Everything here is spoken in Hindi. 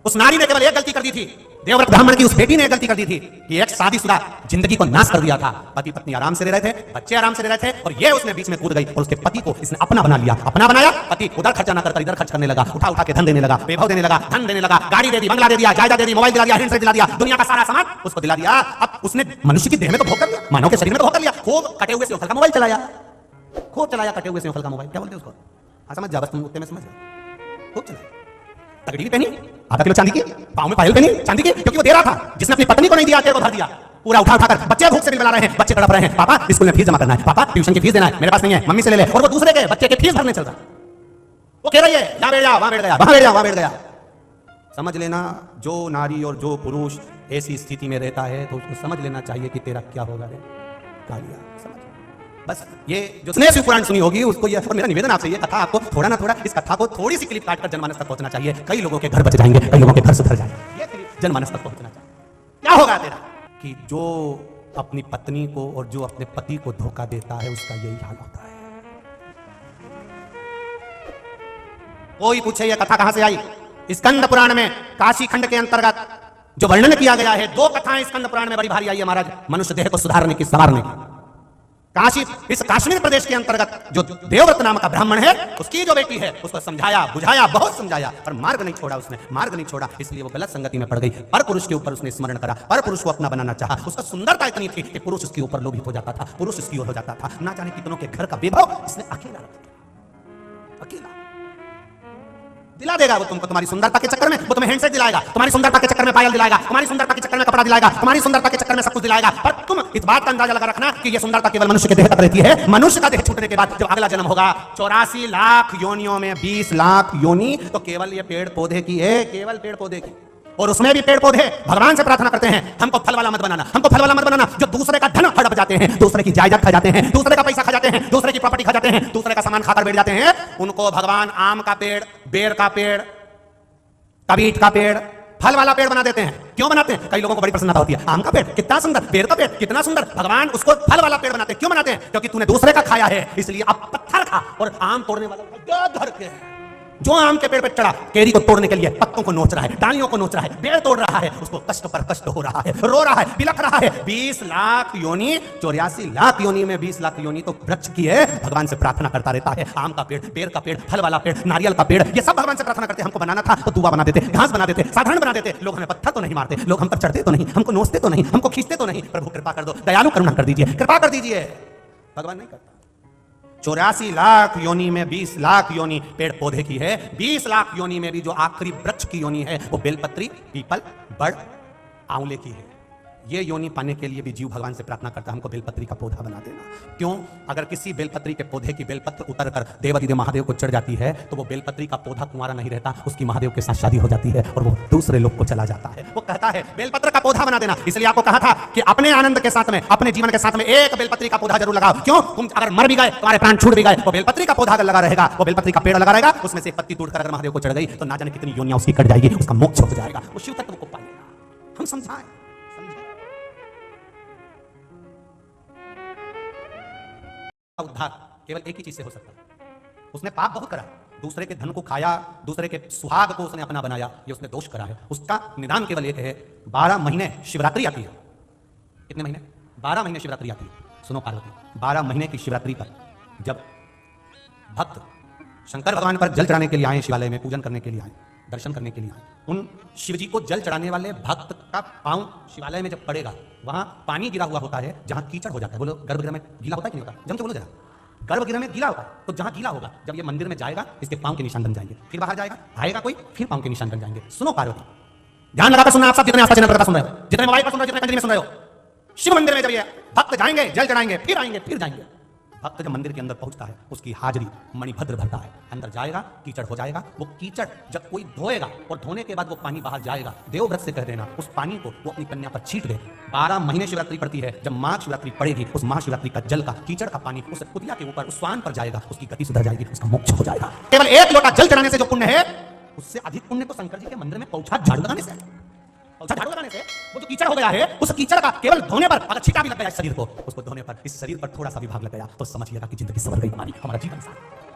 उस नारी ने केवल एक गलती कर दी थी, देवव्रत ब्राह्मण की उस बेटी ने एक गलती कर दी थी कि एक शादीशुदा जिंदगी को नाश कर दिया था। पति पत्नी आराम से रह रहे थे, बच्चे आराम से रह रहे थे, और ये उसने बीच में कूद गई और उसके पति को इसने अपना बना लिया। अपना बनाया, पति उधर खर्चा ना करता इधर खर्च करने लगा, उठा उठा के धन देने लगा, वैभव देने लगा, धन देने लगा, गाड़ी दे दी, बंगला दे दिया, जायदाद दे दी, मोबाइल दिला दिया, हैंडसेट दिला दिया, दुनिया का सारा सामान उसको दिला दिया। अब उसने मनुष्य की देह में तो भोग कर लिया, मानव के शरीर में तो भोग कर लिया, खूब कटे हुए सेवफल का मोबाइल चलाया, खूब चलाया कटे हुए सेवफल का मोबाइल, क्या बोलते हैं उसको, हाँ समझ जा, बस तुम उत्ते में समझ जा, खूब चलाया। तगड़ी भी पहनी, आधा किलो चांदी की, पाँव में पायल पहनी चांदी की, क्योंकि वो दे रहा था। जिसने अपनी पत्नी को नहीं दिया, तेरे को भर दिया, पूरा उठा उठाकर। बच्चे भूख से बिल बना रहे हैं, बच्चे तड़प रहे हैं, पापा स्कूल में फीस जमा करना है, पापा ट्यूशन की फीस देना है, मेरे पास नहीं है, मम्मी से ले ले, और वो दूसरे के बच्चे के फीस भरने चल रहा। वो कह रही है यहाँ बैठ जा, वहां बैठ गया, वहां बैठ जा, वहां बैठ गया। समझ लेना, जो नारी और जो पुरुष ऐसी स्थिति में रहता है तो उसको समझ लेना चाहिए कि तेरा क्या होगा रे कालिया। समझ बस, ये जो स्नेह शिव पुराण सुनी होगी उसको ये, और मेरा निवेदन आपसे ये, कथा आपको थोड़ा ना थोड़ा इस कथा को थोड़ी सी क्लिप काटकर जनमानस तक पहुंचना चाहिए। कई लोगों के घर बच जाएंगे, कई लोगों के घर सुधर जाएंगे। ये क्लिप जनमानस तक पहुंचना चाहिए। क्या होगा तेरा कि जो अपनी पत्नी को और जो अपने पति को धोखा देता है उसका यही हाल होता है। कोई पूछे ये कथा कहां से आई? स्कंद पुराण में काशी खंड के अंतर्गत जो वर्णन किया गया है, दो कथाएं स्कंद पुराण में बड़ी भारी आई है महाराज, मनुष्य देह को सुधारने की, संवारने की। काशी, इस कश्मीर प्रदेश के अंतर्गत जो देवव्रत नाम का ब्राह्मण है, उसकी जो बेटी है, उसको समझाया बुझाया, बहुत समझाया, पर मार्ग नहीं छोड़ा उसने, मार्ग नहीं छोड़ा, इसलिए वो गलत संगति में पड़ गई। पर पुरुष के ऊपर उसने स्मरण करा, पर पुरुष को अपना बनाना चाहा। उसका सुंदरता इतनी थी कि पुरुष उसके ऊपर लोभित हो जाता था, पुरुष उसकी ओर हो जाता था। ना जाने कितनों के घर का वैभव इसने अकेला रख दिया, अकेला। दिला देगा वो तुमको, तुम्हारी सुंदरता के चक्कर में वो तुम्हें हैंडसेट दिलाएगा, तुम्हारी सुंदरता के चक्कर में पायल दिलाएगा, तुम्हारी सुंदरता के चक्कर में कपड़ा दिलाएगा, तुम्हारी सुंदरता के चक्कर में सब कुछ दिलाएगा। पर तुम इस बात का अंदाजा लगा रखना कि ये सुंदरता केवल मनुष्य के देह तक रहती है। मनुष्य का देह छूटने के बाद जब अगला जन्म होगा, 84 लाख योनियों में 20 लाख योनि तो केवल ये पेड़ पौधे की है, केवल पेड़ पौधे की। और उसमें भी पेड़ पौधे भगवान से प्रार्थना करते हैं, हमको फल वाला मत बनाना, हमको फल वाला मत बनाना। जो दूसरे का धन हड़प जाते हैं, दूसरे की जायदाद खा जाते हैं, दूसरे का पैसा खा जाते हैं, दूसरे की प्रॉपर्टी खा जाते हैं, दूसरे का सामान खाकर बैठ जाते हैं, उनको भगवान आम का पेड़, बेर का पेड़, कबीट का पेड़, फल वाला पेड़ बना देते हैं। क्यों बनाते हैं? कई लोगों को बड़ी प्रसन्नता होती है, आम का पेड़ कितना सुंदर, बेर का पेड़ कितना सुंदर, भगवान उसको फल वाला पेड़ बनाते हैं। क्यों बनाते हैं? क्योंकि तूने दूसरे का खाया है, इसलिए अब पत्थर खा। और आम तोड़ने वाला धर के जो आम के पेड़ पर चढ़ा, केरी को तोड़ने के लिए पत्तों को नोच रहा है, डालियों को नोच रहा है, पेड़ तोड़ रहा है, उसको कष्ट पर कष्ट हो रहा है, रो रहा है, बिलख रहा है। 20 लाख योनि, 84 लाख योनि में 20 लाख योनि तो वृक्ष की है, भगवान से प्रार्थना करता रहता है। आम का पेड़, बेर का पेड़, फल वाला पेड़, नारियल का पेड़, ये सब भगवान से प्रार्थना करते हैं। हमको बनाना था तो दुआ बना देते, घास बना देते, साधारण बना देते। लोग हमें पत्थर तो नहीं मारते, लोग हम पर चढ़ते तो नहीं, हमको नोचते तो नहीं, हमको खींचते तो नहीं। प्रभु कृपा कर दो, दयालु करुणा कर दीजिए, कृपा कर दीजिए। भगवान नहीं करता। 84 लाख योनि में 20 लाख योनि पेड़ पौधे की है, 20 लाख योनि में भी जो आखिरी वृक्ष की योनि है वो बेलपत्री, पीपल, बड़, आंवले की है। ये योनि पाने के लिए भी जीव भगवान से प्रार्थना करता है, हमको बेलपत्री का पौधा बना देना। क्यों? अगर किसी बेलपत्री के पौधे की बेलपत्र उतरकर देवादिदेव महादेव को चढ़ जाती है तो वो बेलपत्री का पौधा कुंवारा नहीं रहता, उसकी महादेव के साथ शादी हो जाती है और वो दूसरे लोग को चला जाता है। वो कहता है बेलपत्र का पौधा बना देना। इसलिए आपको कहा था कि अपने आनंद के साथ में, अपने जीवन के साथ में एक बेलपत्री का पौधा जरूर लगाओ। क्यों? तुम अगर मर भी गए, तुम्हारे प्राण छूट भी गए, वो बेलपत्री का पौधा अगर लगा रहेगा, वो बेलपत्री का पेड़ लगा रहेगा, उसमें से पत्ती टूटकर अगर महादेव को चढ़ गई तो ना जाने कितनी योनियां उसकी कट जाएगी, उसका मोक्ष हो जाएगा, वो शिव तत्व को पाएगा। हम समझाएं, उद्धार केवल एक ही चीज से हो सकता है। उसने पाप बहुत करा, दूसरे के धन को खाया, दूसरे के सुहाग को उसने अपना बनाया, ये उसने दोष करा है। उसका निदान केवल एक है, 12 महीने शिवरात्रि आती है। कितने महीने? 12 महीने शिवरात्रि आती है। सुनो पार्वती, 12 महीने की शिवरात्रि पर जब भक्त शंकर भगवान पर जल चढ़ाने के लिए आए, शिवालय में पूजन करने के लिए आए, दर्शन करने के लिए आए, उन शिव जी को जल चढ़ाने वाले भक्त का पांव शिवालय में जब पड़ेगा, वहां पानी गिरा हुआ होता है जहां कीचड़ हो जाता है। बोलो गर्भगृह में गीला होता है कि नहीं होता? जम के बोलो जरा, गर्भगृह में गीला होगा तो जहां गीला होगा, जब ये मंदिर में जाएगा इसके पांव के निशान बन जाएंगे, फिर बाहर जाएगा, आएगा कोई, फिर पांव के निशान बन जाएंगे। सुनो पार्वती, ध्यान लगाकर सुनना आप सब, जितने आस्था चैनल पर सुन रहे हो, जितने मोबाइल पर सुन रहे हो, जितने कंट्री में सुन रहे हो। शिव मंदिर में जब ये भक्त जाएंगे, जल चढ़ाएंगे, फिर आएंगे, फिर जाएंगे। भक्त जब मंदिर के अंदर पहुंचता है, उसकी हाजिरी मणिभद्र भरता है। अंदर जाएगा, कीचड़ हो जाएगा, वो कीचड़ जब कोई धोएगा और धोने के बाद वो पानी बाहर जाएगा, देवव्रत से कह देना उस पानी को वो अपनी कन्या पर छींट दे। 12 महीने शिवरात्रि पड़ती है, जब महाशिवरात्रि पड़ेगी, उस महाशिवरात्रि का जल का, कीचड़ का पानी उस कुतिया के ऊपर, उस स्वान पर जाएगा, उसकी गति सुधर जाएगी, उसका मोक्ष हो जाएगा। केवल एक लोटा जल चढ़ाने से जो पुण्य है, उससे अधिक पुण्य तो शंकर जी के मंदिर में पौछा झाड़ू लगाने से, झाड़ू लगाने से वो जो कीचड़ हो गया है, उस कीचड़ का केवल धोने पर अगर छींटा भी लग गया इस शरीर को, उसको धोने पर इस शरीर पर थोड़ा सा भी भाग लग गया तो समझिएगा कि जिंदगी सवर गई, हमारा जीवन सारा।